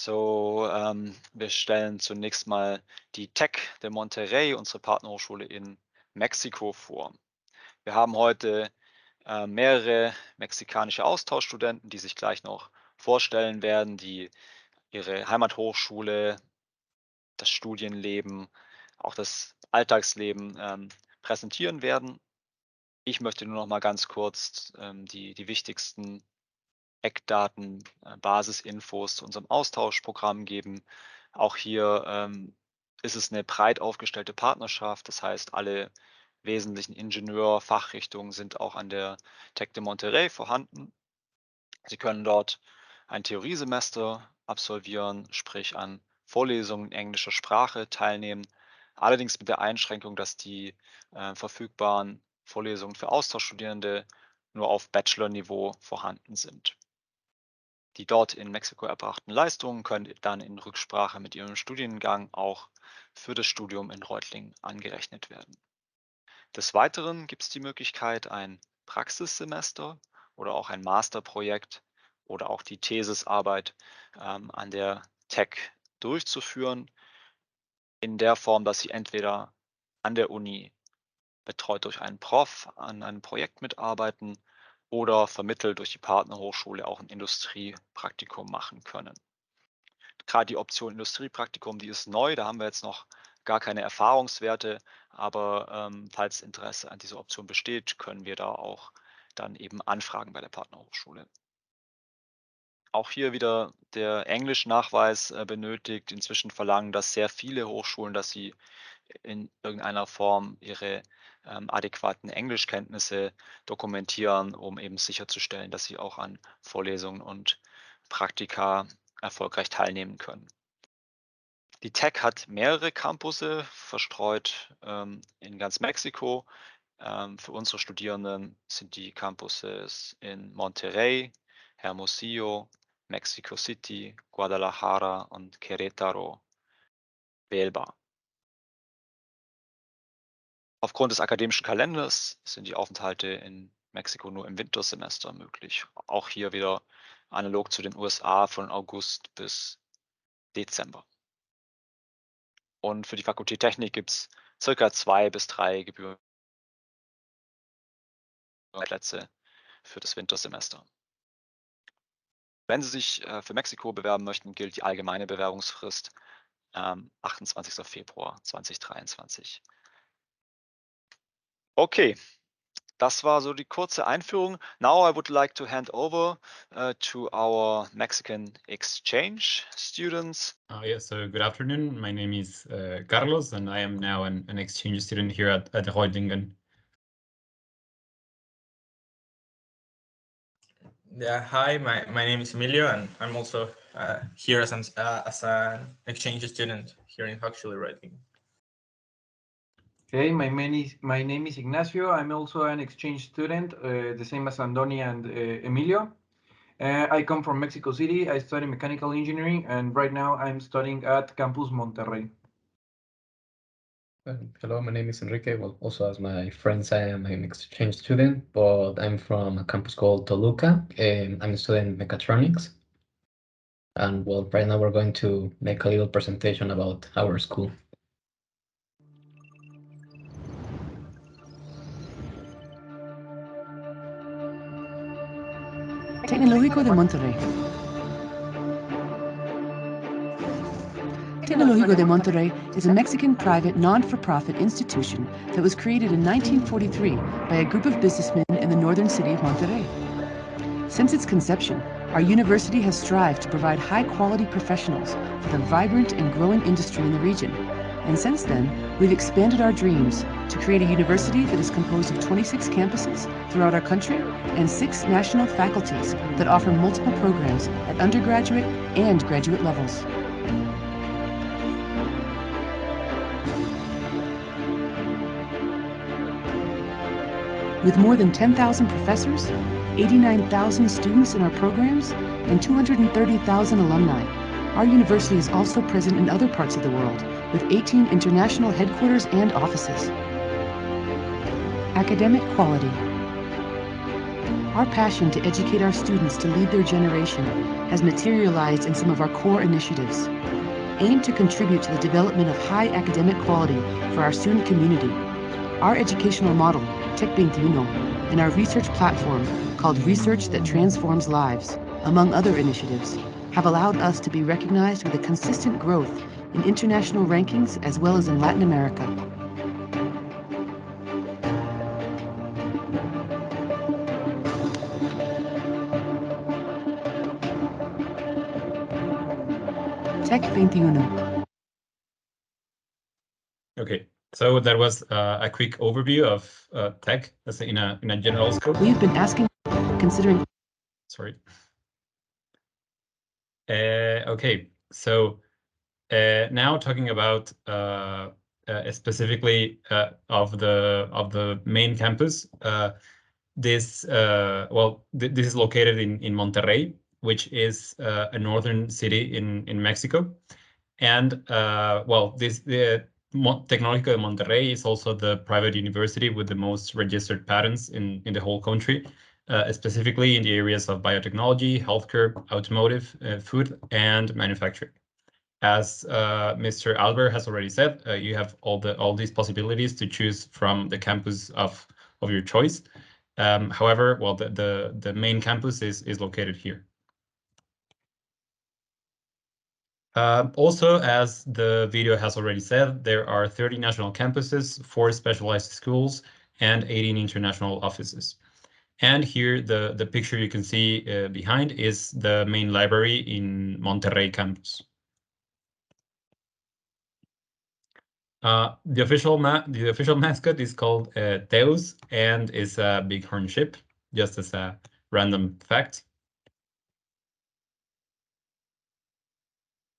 Wir stellen zunächst mal die Tech de Monterrey, unsere Partnerhochschule in Mexiko, vor. Wir haben heute mehrere mexikanische Austauschstudenten, die sich gleich noch vorstellen werden, die ihre Heimathochschule, das Studienleben, auch das Alltagsleben präsentieren werden. Ich möchte nur noch mal ganz kurz die wichtigsten Eckdaten, Basisinfos zu unserem Austauschprogramm geben. Auch hier ist es eine breit aufgestellte Partnerschaft. Das heißt, alle wesentlichen Ingenieur-Fachrichtungen sind auch an der Tech de Monterrey vorhanden. Sie können dort ein Theoriesemester absolvieren, sprich an Vorlesungen in englischer Sprache teilnehmen. Allerdings mit der Einschränkung, dass die verfügbaren Vorlesungen für Austauschstudierende nur auf Bachelor-Niveau vorhanden sind. Die dort in Mexiko erbrachten Leistungen können dann in Rücksprache mit Ihrem Studiengang auch für das Studium in Reutlingen angerechnet werden. Des Weiteren gibt es die Möglichkeit, ein Praxissemester oder auch ein Masterprojekt oder auch die Thesisarbeit an der Tech durchzuführen, in der Form, dass Sie entweder an der Uni betreut durch einen Prof an einem Projekt mitarbeiten oder vermittelt durch die Partnerhochschule auch ein Industriepraktikum machen können. Gerade die Option Industriepraktikum, die ist neu, da haben wir jetzt noch gar keine Erfahrungswerte, aber falls Interesse an dieser Option besteht, können wir da auch dann eben anfragen bei der Partnerhochschule. Auch hier wieder der Englischnachweis benötigt. Inzwischen verlangen das sehr viele Hochschulen, dass sie in irgendeiner Form ihre adäquaten Englischkenntnisse dokumentieren, um eben sicherzustellen, dass sie auch an Vorlesungen und Praktika erfolgreich teilnehmen können. Die Tech hat mehrere Campusse verstreut in ganz Mexiko. Für unsere Studierenden sind die Campusse in Monterrey, Hermosillo, Mexico City, Guadalajara und Querétaro wählbar. Aufgrund des akademischen Kalenders sind die Aufenthalte in Mexiko nur im Wintersemester möglich. Auch hier wieder analog zu den USA von August bis Dezember. Und für die Fakultät Technik gibt es circa 2 bis 3 Gebührenplätze für das Wintersemester. Wenn Sie sich für Mexiko bewerben möchten, gilt die allgemeine Bewerbungsfrist 28. Februar 2023. Okay, das war so die kurze Einführung. Now I would like to hand over to our Mexican exchange students. Yes, so good afternoon. My name is Carlos, and I am now an exchange student here at Reutlingen. Yeah, hi, my name is Emilio, and I'm also here as an exchange student here in Hochschule Reutlingen. Okay, my name is Ignacio. I'm also an exchange student, the same as Andoni and Emilio. I come from Mexico City. I study mechanical engineering, and right now I'm studying at Campus Monterrey. Hello, my name is Enrique. Well, also as my friends, I am an exchange student, but I'm from a campus called Toluca, and I'm studying mechatronics. And well, right now we're going to make a little presentation about our school. Tecnológico de Monterrey. Tecnológico de Monterrey is a Mexican private non-for-profit institution that was created in 1943 by a group of businessmen in the northern city of Monterrey. Since its conception, our university has strived to provide high-quality professionals for the vibrant and growing industry in the region. And since then, we've expanded our dreams to create a university that is composed of 26 campuses throughout our country and 6 national faculties that offer multiple programs at undergraduate and graduate levels. With more than 10,000 professors, 89,000 students in our programs, and 230,000 alumni, our university is also present in other parts of the world, with 18 international headquarters and offices. Academic quality. Our passion to educate our students to lead their generation has materialized in some of our core initiatives, aimed to contribute to the development of high academic quality for our student community. Our educational model, Tech 21, and our research platform called Research That Transforms Lives, among other initiatives, have allowed us to be recognized with a consistent growth in international rankings as well as in Latin America. Tech 21. Okay, so that was a quick overview of tech as in a general scope. We've been asking, considering. Sorry. Okay, so now talking about specifically of the main campus. This is located in Monterrey, which is a northern city in Mexico, and the Tecnológico de Monterrey is also the private university with the most registered patents in the whole country, specifically in the areas of biotechnology, healthcare, automotive, food, and manufacturing. As Mr. Albert has already said, you have all these possibilities to choose from the campus of your choice. However, well, the main campus is located here. Also, as the video has already said, there are 30 national campuses, 4 specialized schools, and 18 international offices. And here, the picture you can see behind is the main library in Monterrey campus. The official mascot is called Teus and is a bighorn sheep, just as a random fact.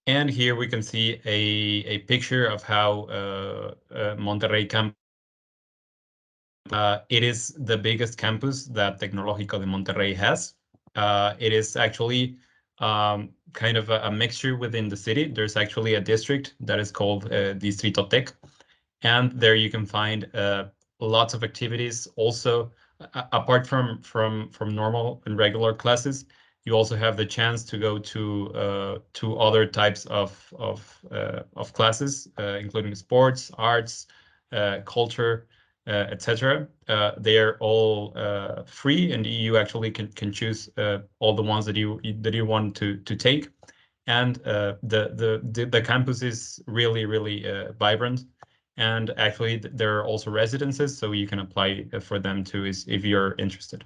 And here we can see a picture of how Monterrey campus. It is the biggest campus that Tecnológico de Monterrey has. It is actually kind of a mixture within the city. There's actually a district that is called Distrito Tech, and there you can find lots of activities. Also, apart from normal and regular classes, you also have the chance to go to other types of classes, including sports, arts, culture, etc. They are all free, and you actually can choose all the ones that you want to take. And the campus is really vibrant. And actually, there are also residences, so you can apply for them too, if you're interested.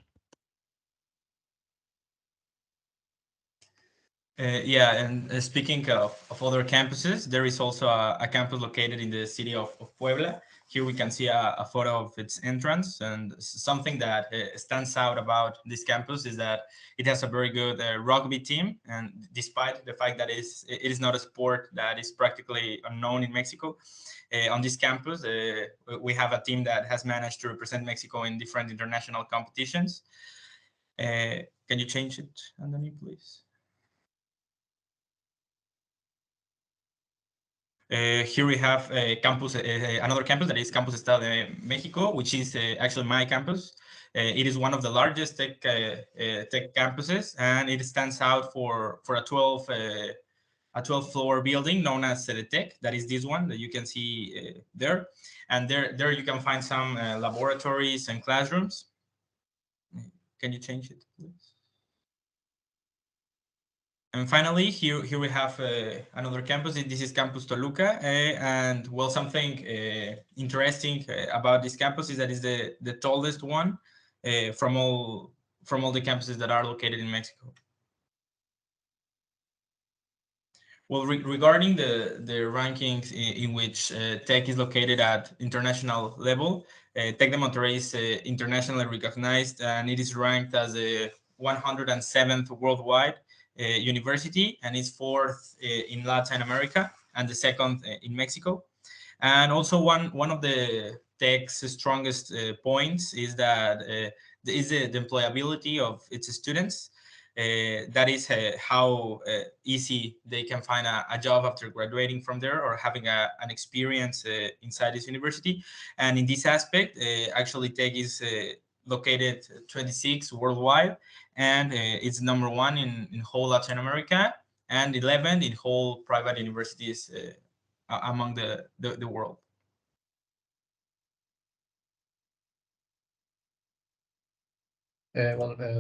Yeah, and speaking of other campuses, there is also a campus located in the city of Puebla. Here we can see a photo of its entrance, and something that stands out about this campus is that it has a very good rugby team. And despite the fact that it is not a sport that is practically unknown in Mexico, on this campus, we have a team that has managed to represent Mexico in different international competitions. Can you change it, Anthony, please? Here we have a campus, another campus that is Campus Estado de Mexico, which is actually my campus. It is one of the largest tech campuses, and it stands out for a 12-floor building known as Tech. That is this one that you can see there. And there you can find some laboratories and classrooms. Can you change it, please? And finally, here we have another campus. This is Campus Toluca, and well, something interesting about this campus is that it's the tallest one from all the campuses that are located in Mexico. Well, regarding the rankings in which tech is located at international level, Tec de Monterrey is internationally recognized, and it is ranked as the 107th worldwide university, and is 4th in Latin America and the 2nd in Mexico. And also one of the tech's strongest points is that is the employability of its students. That is how easy they can find a job after graduating from there or having an experience inside this university. And in this aspect, actually Tech is located 26 worldwide, and it's number 1 in whole Latin America, and 11 in whole private universities among the world.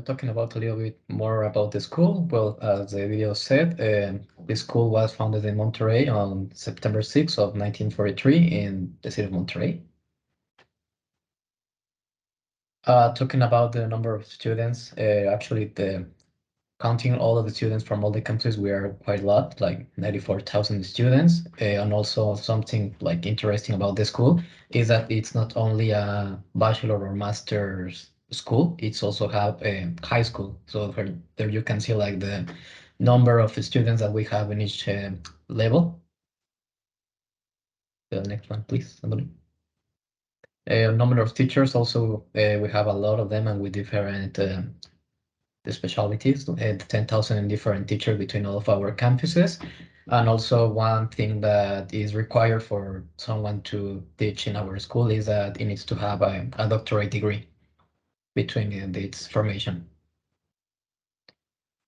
Talking about a little bit more about the school. Well, as the video said, the school was founded in Monterrey on September 6th of 1943 in the city of Monterrey. Talking about the number of students, actually, counting all of the students from all the countries, we are quite a lot, like 94,000 students. And also something like interesting about the school is that it's not only a bachelor or master's school, it's also have a high school. So there you can see like the number of students that we have in each level. The next one, please, somebody. Number of teachers also, we have a lot of them and with different the specialties, 10,000 different teachers between all of our campuses. And also one thing that is required for someone to teach in our school is that it needs to have a doctorate degree between its formation.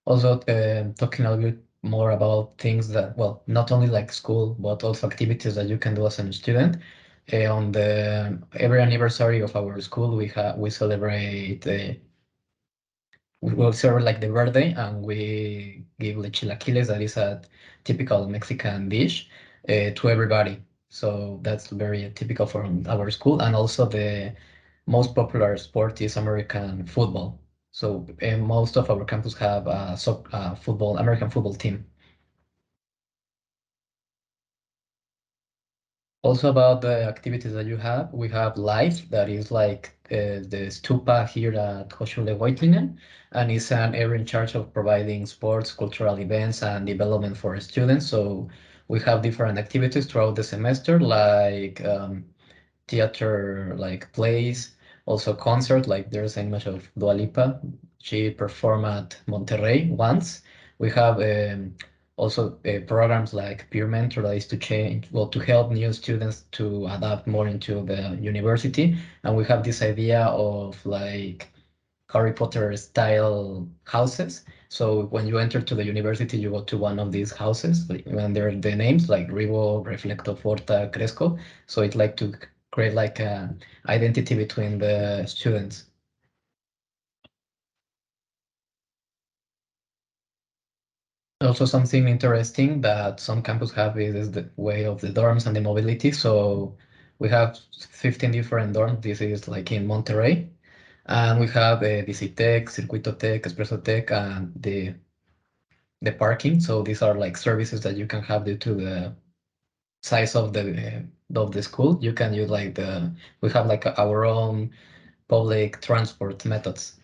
Also, talking a little bit more about things that, well, not only like school, but also activities that you can do as a student. On every anniversary of our school, we celebrate we will serve like the birthday and we give chilaquiles, that is a typical Mexican dish, to everybody. So that's very typical from our school. And also the most popular sport is American football. So most of our campus have a American football team. Also about the activities that you have, we have live, that is like the stupa here at Hochschule Reutlingen, and is an area in charge of providing sports, cultural events, and development for students. So we have different activities throughout the semester, like theater, like plays, also concert, like there's an image of Dua Lipa. She performed at Monterrey once. We have also programs like peer mentor that is to help new students to adapt more into the university. And we have this idea of like Harry Potter style houses. So when you enter to the university, you go to one of these houses, and there are the names like Rivo, Reflecto, Forta, Cresco. So it's like to create like a identity between the students. Also, something interesting that some campus have is the way of the dorms and the mobility. So we have 15 different dorms. This is like in Monterrey. And we have Visitec, Circuito Tech, Espresso Tech, and the parking. So these are like services that you can have due to the size of the school. You can use like we have like our own public transport methods.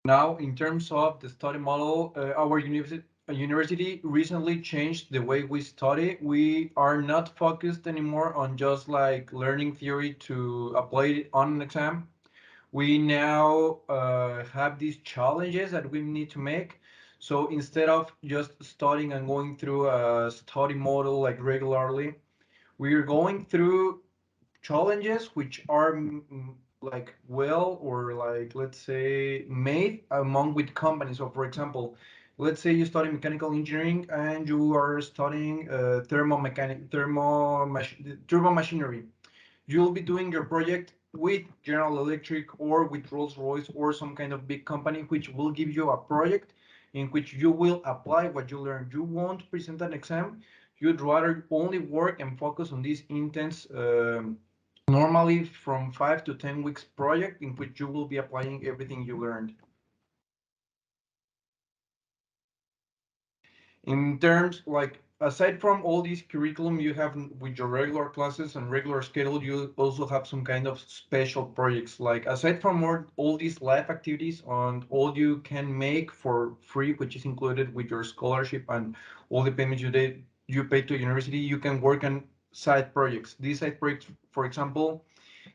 Now, in terms of the study model, our university recently changed the way we study. We are not focused anymore on just like learning theory to apply it on an exam. We now have these challenges that we need to make. So instead of just studying and going through a study model like regularly, we are going through challenges which are like well, or like let's say made among with companies. So for example, let's say you study mechanical engineering and you are studying turbo machinery. You'll be doing your project with General Electric or with Rolls-Royce or some kind of big company which will give you a project in which you will apply what you learned. You won't present an exam. You'd rather only work and focus on this intense, normally from 5 to 10 weeks project in which you will be applying everything you learned. In terms like aside from all these curriculum you have with your regular classes and regular schedule, you also have some kind of special projects. Like aside from all these life activities and all you can make for free, which is included with your scholarship and all the payments you pay to university, you can work on side projects. These side projects, for example,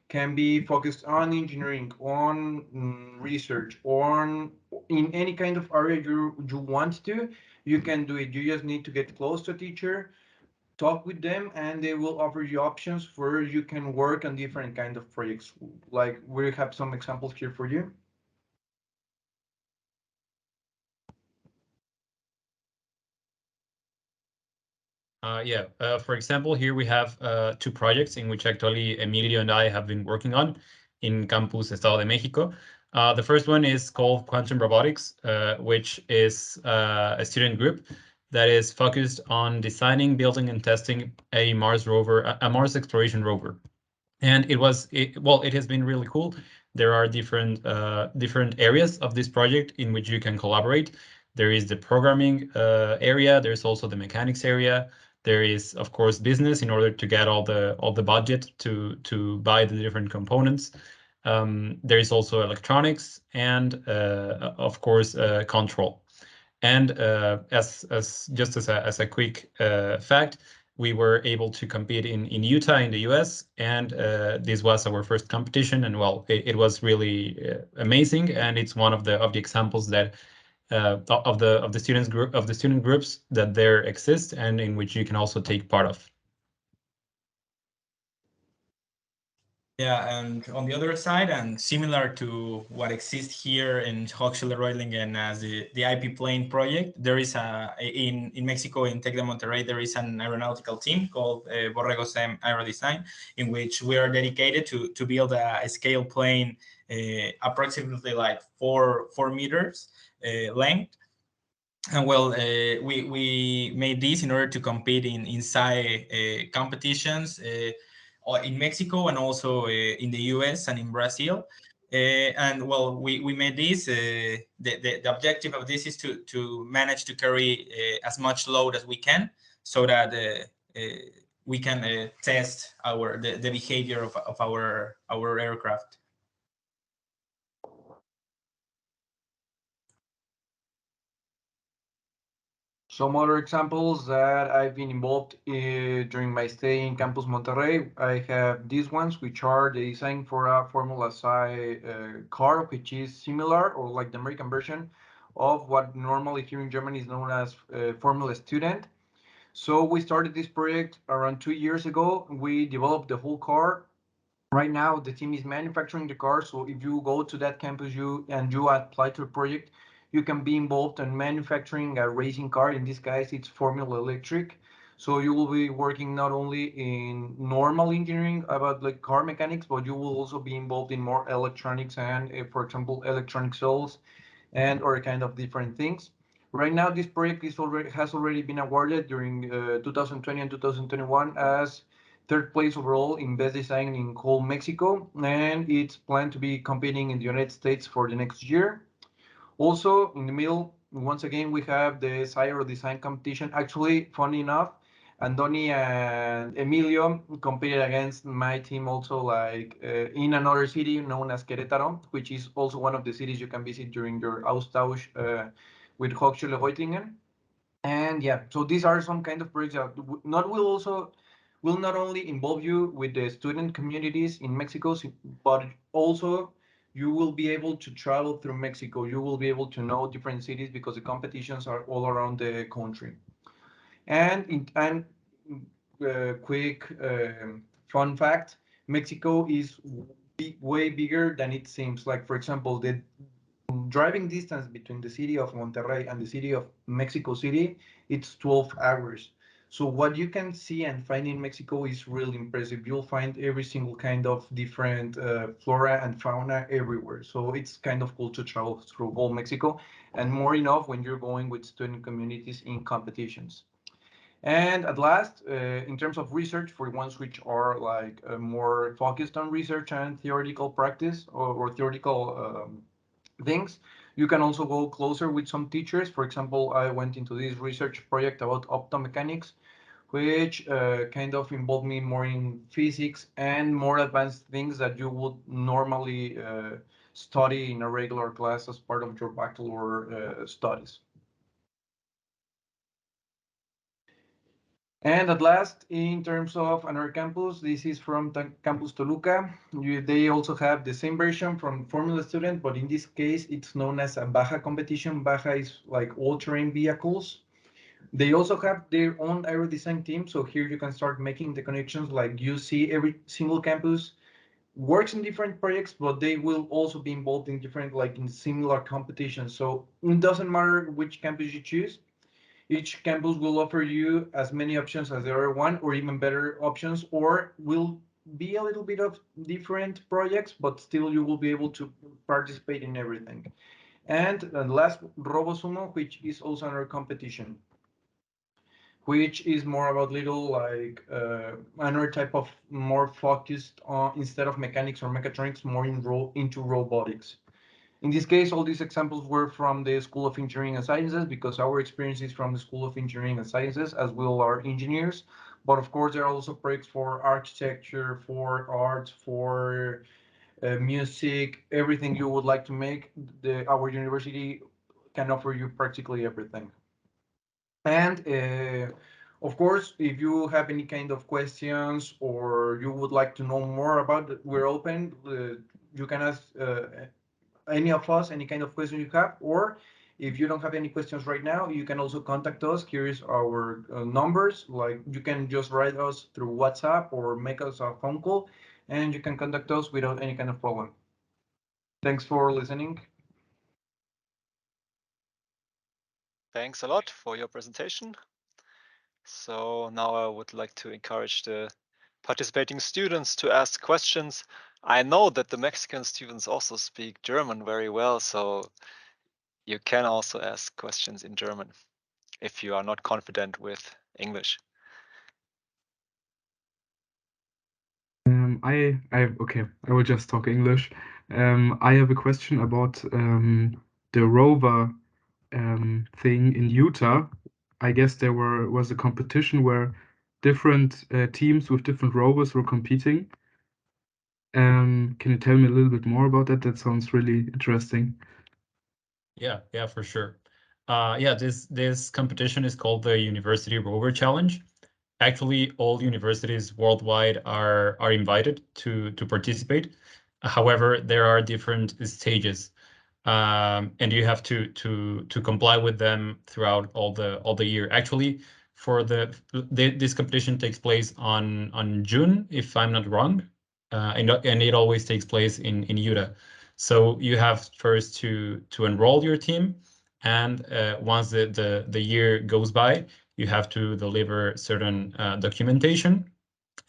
can be focused on engineering, on research, on in any kind of area you want to, you can do it. You just need to get close to a teacher, talk with them, and they will offer you options where you can work on different kind of projects. Like we have some examples here for you. Yeah, for example, here we have two projects in which actually Emilio and I have been working on in Campus Estado de Mexico. The first one is called Quantum Robotics, which is a student group that is focused on designing, building, and testing a Mars rover, a Mars exploration rover. And it has been really cool. There are different areas of this project in which you can collaborate. There is the programming area. There's also the mechanics area. There is, of course, business in order to get all the budget to buy the different components. There is also electronics and, of course, control. And as a quick fact, we were able to compete in Utah in the US, and this was our first competition. And well, it was really amazing, and it's one of the examples that of the student groups that there exist and in which you can also take part of. Yeah, and on the other side, and similar to what exists here in Hochschule-Reutlingen as the IP plane project, there is in Mexico, in Tec de Monterrey, there is an aeronautical team called Borrego SEM Aerodesign, in which we are dedicated to build a scale plane approximately like 4 meters length. And well, we made this in order to compete in inside competitions in Mexico and also in the US and in Brazil. And well, we made this. The objective of this is to manage to carry as much load as we can, so that we can test the behavior of our aircraft. Some other examples that I've been involved in during my stay in Campus Monterrey, I have these ones, which are the design for a Formula SI car, which is similar or like the American version of what normally here in Germany is known as Formula Student. So we started this project around 2 years ago. We developed the whole car. Right now, the team is manufacturing the car. So if you go to that campus you apply to a project, you can be involved in manufacturing a racing car. In this case, it's Formula Electric. So you will be working not only in normal engineering about like car mechanics, but you will also be involved in more electronics and, for example, electronic cells and or kind of different things. Right now, this project has already been awarded during 2020 and 2021 as third place overall in best design in whole Mexico, and it's planned to be competing in the United States for the next year. Also, in the middle, once again, we have the Cyro design competition. Actually, funny enough, Andoni and Emilio competed against my team also, like in another city known as Querétaro, which is also one of the cities you can visit during your Austausch with Hochschule Reutlingen. And yeah, so these are some kind of projects that will not only involve you with the student communities in Mexico, but also you will be able to travel through Mexico. You will be able to know different cities because the competitions are all around the country. And quick fun fact: Mexico is way bigger than it seems. Like for example, the driving distance between the city of Monterrey and the city of Mexico City, it's 12 hours. So what you can see and find in Mexico is really impressive. You'll find every single kind of different flora and fauna everywhere. So it's kind of cool to travel through whole Mexico, and more enough when you're going with student communities in competitions. And at last, in terms of research, for ones which are like more focused on research and theoretical practice or theoretical things, you can also go closer with some teachers. For example, I went into this research project about optomechanics, which kind of involved me more in physics and more advanced things that you would normally study in a regular class as part of your bachelor studies. And at last, in terms of another campus, this is from Campus Toluca. They also have the same version from Formula Student, but in this case, it's known as a Baja competition. Baja is like all-terrain vehicles. They also have their own aero design team, so here you can start making the connections. Like you see, every single campus works in different projects, but they will also be involved in different, like in similar competitions. So it doesn't matter which campus you choose. Each campus will offer you as many options as the other one, or even better options, or will be a little bit of different projects, but still you will be able to participate in everything. And last, RoboSumo, which is also another competition, which is more about little like another type of more focused on, instead of mechanics or mechatronics, more into robotics. In this case, all these examples were from the School of Engineering and Sciences, because our experience is from the School of Engineering and Sciences, as well are engineers. But of course, there are also projects for architecture, for arts, for music, everything you would like to make. Our university can offer you practically everything. And of course, if you have any kind of questions or you would like to know more about it, we're open. You can ask any of us any kind of question you have, or if you don't have any questions right now, you can also contact us. Here is our numbers. Like you can just write us through WhatsApp or make us a phone call, and you can contact us without any kind of problem. Thanks for listening. Thanks a lot for your presentation. So now I would like to encourage the participating students to ask questions. I know that the Mexican students also speak German very well, so you can also ask questions in German if you are not confident with English. Okay, I will just talk English. I have a question about the rover thing in Utah. I guess there was a competition where different teams with different rovers were competing. Can you tell me a little bit more about that? That sounds really interesting. Yeah, for sure. Yeah, this competition is called the University Rover Challenge. Actually, all universities worldwide are invited to participate. However, there are different stages, and you have to comply with them throughout all the year. Actually, for this competition takes place on June, if I'm not wrong, and it always takes place in Utah. So you have first to enroll your team, and once the year goes by, you have to deliver certain documentation,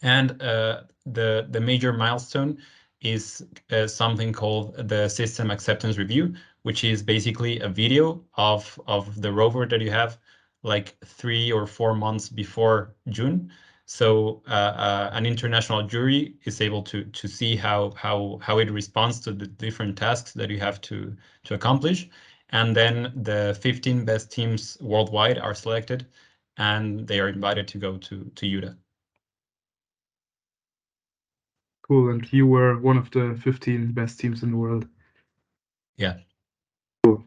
and the major milestone is something called the system acceptance review, which is basically a video of the rover that you have like 3 or 4 months before June. So an international jury is able to see how it responds to the different tasks that you have to accomplish. And then the 15 best teams worldwide are selected, and they are invited to go to Utah. Cool, and you were one of the 15 best teams in the world. Yeah. Cool.